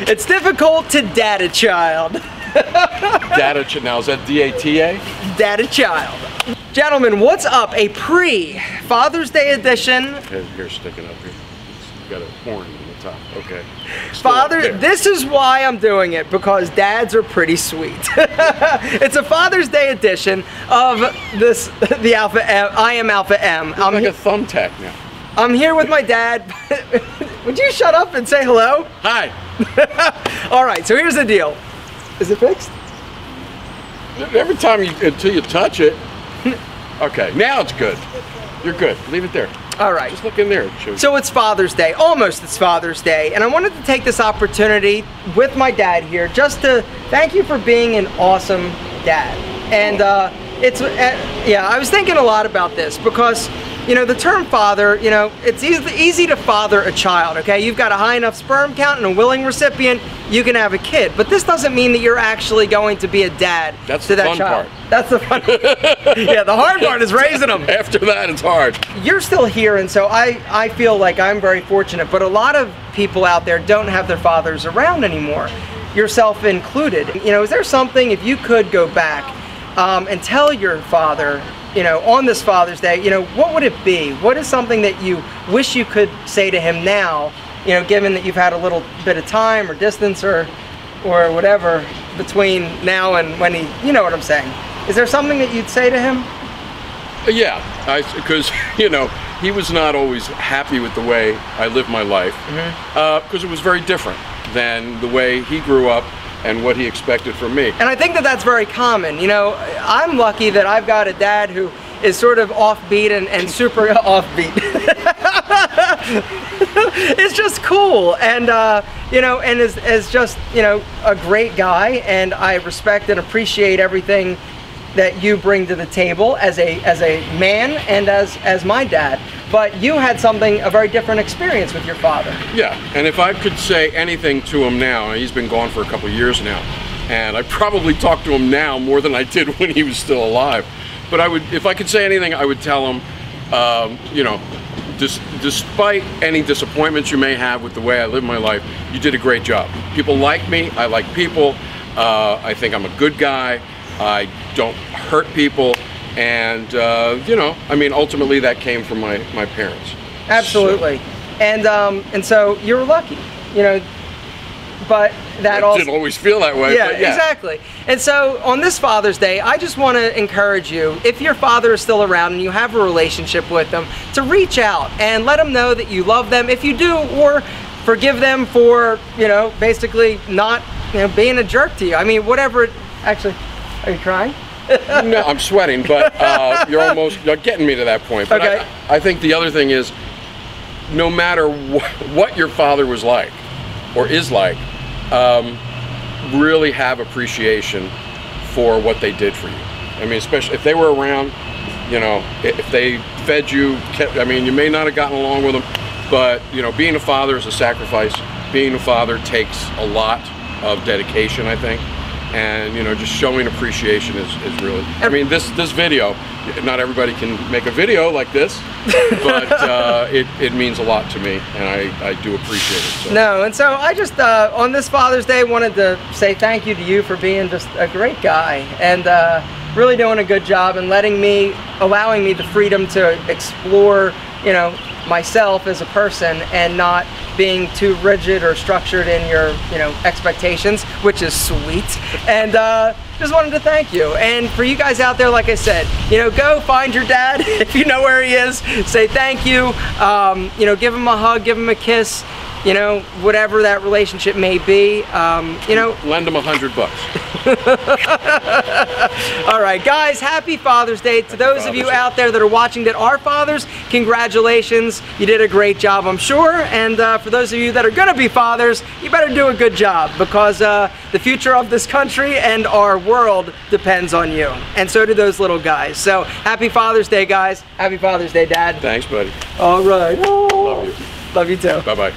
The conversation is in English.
It's difficult to data child. Now, is that D-A-T-A? Data child. Gentlemen, what's up? A pre-Father's Day edition. Here's sticking up here. It's got a horn on the top. Okay. This is why I'm doing it, because dads are pretty sweet. It's a Father's Day edition of the Alpha M. I am Alpha M. I'm like a thumbtack now. I'm here with my dad. Would you shut up and say hello? Hi. All right, so here's the deal. Is it fixed? Every time until you touch it. Okay, now it's good. You're good. Leave it there. All right. Just look in there. So it's Father's Day. Almost it's Father's Day. And I wanted to take this opportunity with my dad here just to thank you for being an awesome dad. And I was thinking a lot about this because, you know, the term father, you know, it's easy to father a child, okay? You've got a high enough sperm count and a willing recipient, you can have a kid. But this doesn't mean that you're actually going to be a dad to that child. That's the fun part. Yeah, the hard part is raising them. After that, it's hard. You're still here, and so I feel like I'm very fortunate, but a lot of people out there don't have their fathers around anymore, yourself included. You know, is there something, if you could go back and tell your father, you know, on this Father's Day, you know, what would it be? What is something that you wish you could say to him now, you know, given that you've had a little bit of time or distance or whatever between now and when he, you know what I'm saying? Is there something that you'd say to him? Yeah, because, you know, he was not always happy with the way I lived my life, because it was very different than the way he grew up and what he expected from me. And I think that that's very common. You know, I'm lucky that I've got a dad who is sort of offbeat and super offbeat. It's just cool, and you know, and is just, you know, a great guy, and I respect and appreciate everything that you bring to the table as a man and as my dad. But you had a very different experience with your father. Yeah, and if I could say anything to him now, he's been gone for a couple of years now, and I probably talk to him now more than I did when he was still alive. But if I could say anything, I would tell him, you know, despite any disappointments you may have with the way I live my life, you did a great job. People like me, I like people, I think I'm a good guy, I don't hurt people, and you know, I mean, ultimately that came from my parents. Absolutely. So. And so you're lucky, you know, but that also didn't always feel that way. Yeah, but yeah, exactly. And so on this Father's Day, I just want to encourage you, if your father is still around and you have a relationship with them, to reach out and let them know that you love them. If you do, or forgive them for, you know, basically not, you know, being a jerk to you. I mean, whatever. Actually, are you crying? No, I'm sweating, but you're getting me to that point. But okay. I think the other thing is, no matter what your father was like or is like, really have appreciation for what they did for you. I mean, especially if they were around, you know, if they fed you, I mean, you may not have gotten along with them, but, you know, being a father is a sacrifice. Being a father takes a lot of dedication, I think. And, you know, just showing appreciation is really, I mean, this video, not everybody can make a video like this, but it means a lot to me, and I do appreciate it. So. No, and so I just, on this Father's Day, wanted to say thank you to you for being just a great guy, and really doing a good job and allowing me the freedom to explore, you know, myself as a person and not being too rigid or structured in your, you know, expectations, which is sweet. And just wanted to thank you. And for you guys out there, like I said, you know, go find your dad if you know where he is. Say thank you. You know, give him a hug, give him a kiss. You know, whatever that relationship may be. You know, lend him $100. All right, guys, happy Father's Day to those of you out there that are watching that are fathers. Congratulations, you did a great job, I'm sure. And for those of you that are going to be fathers, you better do a good job, because the future of this country and our world depends on you, and so do those little guys. So happy Father's Day, guys. Happy Father's Day, Dad. Thanks, buddy. All right. Oh. Love you. Love you too. Bye-bye.